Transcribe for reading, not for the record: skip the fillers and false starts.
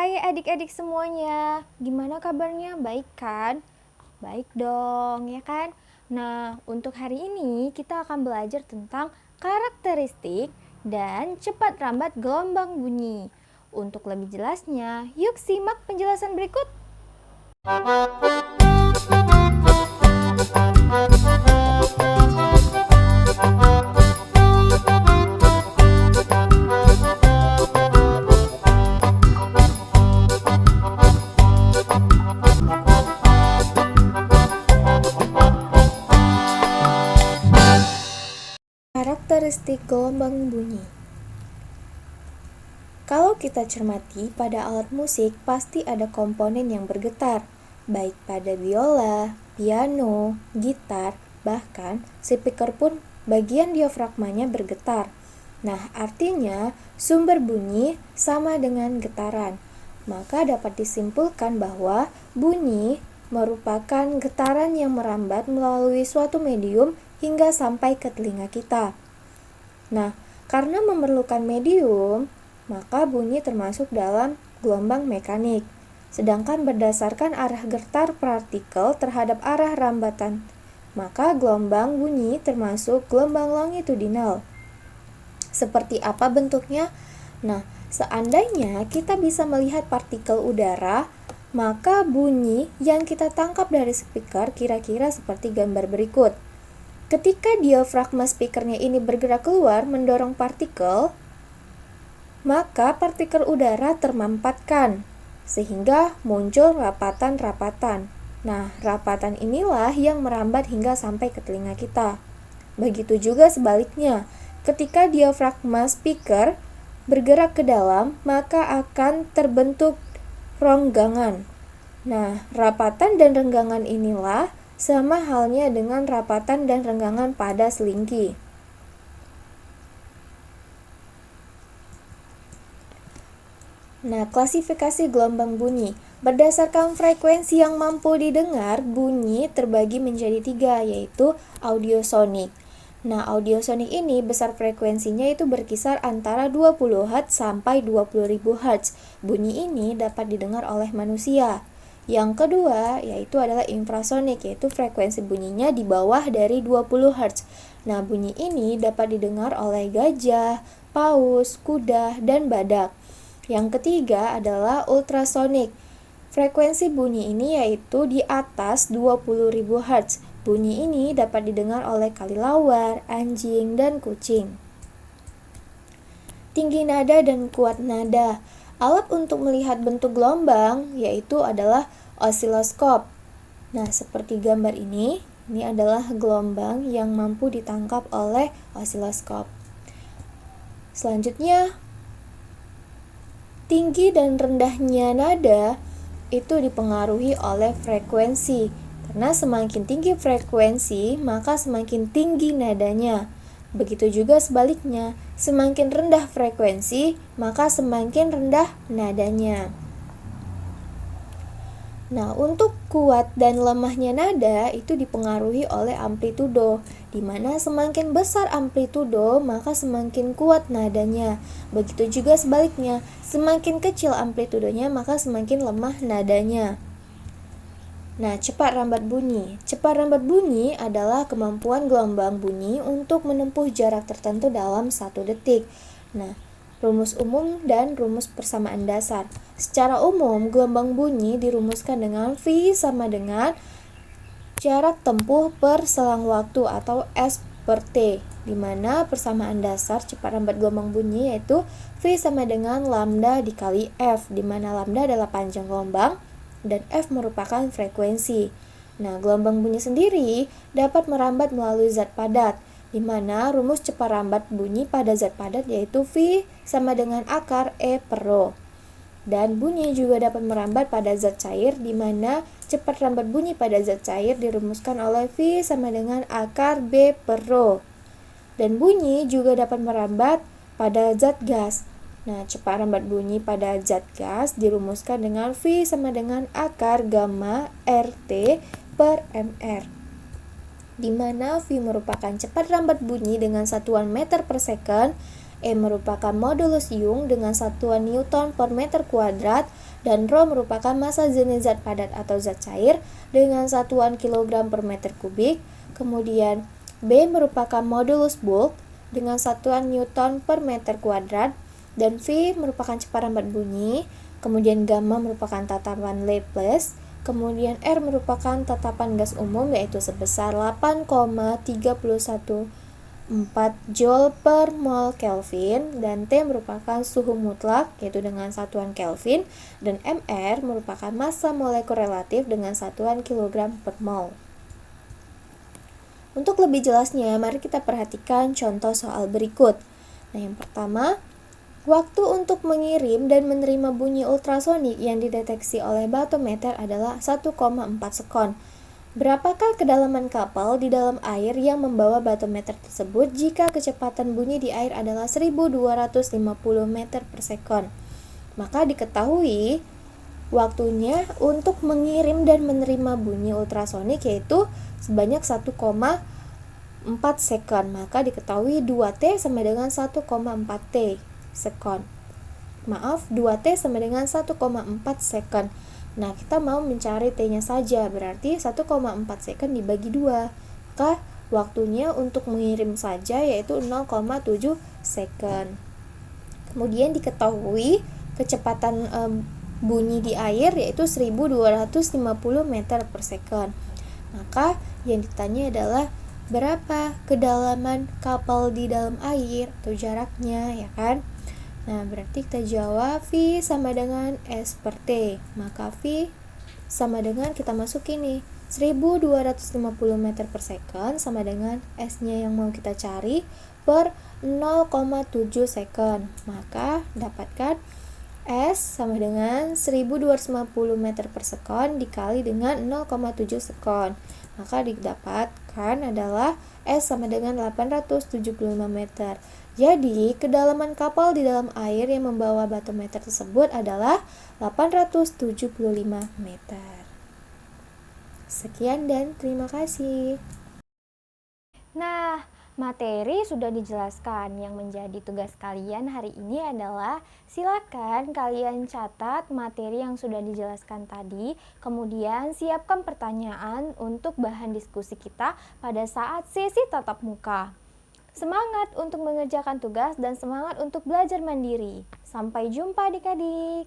Hai adik-adik semuanya, gimana kabarnya? Baik kan? Baik dong, ya kan? Nah, untuk hari ini kita akan belajar tentang karakteristik dan cepat lambat gelombang bunyi. Untuk lebih jelasnya, yuk simak penjelasan berikut. Karakteristik gelombang bunyi. Kalau kita cermati pada alat musik, pasti ada komponen yang bergetar, baik pada biola, piano, gitar, bahkan speaker pun bagian diafragmanya bergetar. Nah, artinya sumber bunyi sama dengan getaran. Maka dapat disimpulkan bahwa bunyi merupakan getaran yang merambat melalui suatu medium hingga sampai ke telinga kita. Nah, karena memerlukan medium, maka bunyi termasuk dalam gelombang mekanik. Sedangkan berdasarkan arah getar partikel terhadap arah rambatan, maka gelombang bunyi termasuk gelombang longitudinal. Seperti apa bentuknya? Nah, seandainya kita bisa melihat partikel udara, maka bunyi yang kita tangkap dari speaker kira-kira seperti gambar berikut. Ketika diafragma speakernya ini bergerak keluar mendorong partikel, maka partikel udara termampatkan, sehingga muncul rapatan-rapatan. Nah, rapatan inilah yang merambat hingga sampai ke telinga kita. Begitu juga sebaliknya, ketika diafragma speaker bergerak ke dalam, maka akan terbentuk ronggangan. Nah, rapatan dan renggangan inilah sama halnya dengan rapatan dan renggangan pada selingki. Nah, klasifikasi gelombang bunyi. Berdasarkan frekuensi yang mampu didengar, bunyi terbagi menjadi 3, yaitu audiosonik. Nah, audiosonik ini besar frekuensinya itu berkisar antara 20 Hz sampai 20.000 Hz. Bunyi ini dapat didengar oleh manusia. Yang kedua yaitu adalah infrasonik, yaitu frekuensi bunyinya di bawah dari 20 Hz. Nah, bunyi ini dapat didengar oleh gajah, paus, kuda, dan badak. Yang ketiga adalah ultrasonik. Frekuensi bunyi ini yaitu di atas 20.000 Hz. Bunyi ini dapat didengar oleh kelelawar, anjing, dan kucing. Tinggi nada dan kuat nada. Alat untuk melihat bentuk gelombang yaitu adalah osiloskop. Nah, seperti gambar ini adalah gelombang yang mampu ditangkap oleh osiloskop. Selanjutnya, tinggi dan rendahnya nada itu dipengaruhi oleh frekuensi. Karena semakin tinggi frekuensi, maka semakin tinggi nadanya. Begitu juga sebaliknya, semakin rendah frekuensi, maka semakin rendah nadanya. Nah, untuk kuat dan lemahnya nada itu dipengaruhi oleh amplitudo, di mana semakin besar amplitudo, maka semakin kuat nadanya. Begitu juga sebaliknya, semakin kecil amplitudonya, maka semakin lemah nadanya. Nah, cepat rambat bunyi. Cepat rambat bunyi adalah kemampuan gelombang bunyi untuk menempuh jarak tertentu dalam 1 detik. Nah, rumus umum dan rumus persamaan dasar. Secara umum, gelombang bunyi dirumuskan dengan V sama dengan jarak tempuh per selang waktu atau S per T, di mana persamaan dasar cepat rambat gelombang bunyi yaitu V sama dengan lambda dikali F, di mana lambda adalah panjang gelombang dan F merupakan frekuensi. Nah, gelombang bunyi sendiri dapat merambat melalui zat padat, di mana rumus cepat rambat bunyi pada zat padat yaitu V sama dengan akar E per Rho. Dan bunyi juga dapat merambat pada zat cair, di mana cepat rambat bunyi pada zat cair dirumuskan oleh V sama dengan akar B per Rho. Dan bunyi juga dapat merambat pada zat gas. Nah, cepat rambat bunyi pada zat gas dirumuskan dengan V sama dengan akar gamma RT per mR, di mana V merupakan cepat rambat bunyi dengan satuan meter per second, E merupakan modulus Young dengan satuan Newton per meter kuadrat, dan Rho merupakan massa jenis zat padat atau zat cair dengan satuan kilogram per meter kubik. Kemudian B merupakan modulus bulk dengan satuan Newton per meter kuadrat, dan V merupakan ceparan bunyi. Kemudian gamma merupakan tatapan Laplace. Kemudian R merupakan tatapan gas umum yaitu sebesar 8,314 Joule per mol Kelvin, dan T merupakan suhu mutlak yaitu dengan satuan Kelvin, dan Mr merupakan massa molekul relatif dengan satuan kilogram per mol. Untuk lebih jelasnya, mari kita perhatikan contoh soal berikut. Nah, yang pertama, waktu untuk mengirim dan menerima bunyi ultrasonik yang dideteksi oleh batometer adalah 1,4 sekon. Berapakah kedalaman kapal di dalam air yang membawa batometer tersebut jika kecepatan bunyi di air adalah 1250 meter per sekon? Maka diketahui waktunya untuk mengirim dan menerima bunyi ultrasonik yaitu sebanyak 1,4 sekon. Maka diketahui 2T sama dengan 1,4 T sekon. 2T sama dengan 1,4 sekon. Nah, kita mau mencari T-nya saja, berarti 1,4 sekon dibagi 2. Maka waktunya untuk mengirim saja yaitu 0,7 sekon. Kemudian diketahui kecepatan bunyi di air yaitu 1250 meter per sekon. Maka yang ditanya adalah berapa kedalaman kapal di dalam air atau jaraknya, ya kan? Nah, berarti kita jawab V sama dengan S per T. Maka V sama dengan, kita masukin nih, 1250 meter per sekon sama dengan S-nya yang mau kita cari per 0,7 sekon. Maka dapatkan S sama dengan 1250 meter per sekon dikali dengan 0,7 sekon. Maka didapatkan adalah S sama dengan 875 meter. Jadi, kedalaman kapal di dalam air yang membawa batometer tersebut adalah 875 meter. Sekian dan terima kasih. Nah, materi sudah dijelaskan. Yang menjadi tugas kalian hari ini adalah silakan kalian catat materi yang sudah dijelaskan tadi, kemudian siapkan pertanyaan untuk bahan diskusi kita pada saat sesi tatap muka. Semangat untuk mengerjakan tugas dan semangat untuk belajar mandiri. Sampai jumpa adik-adik.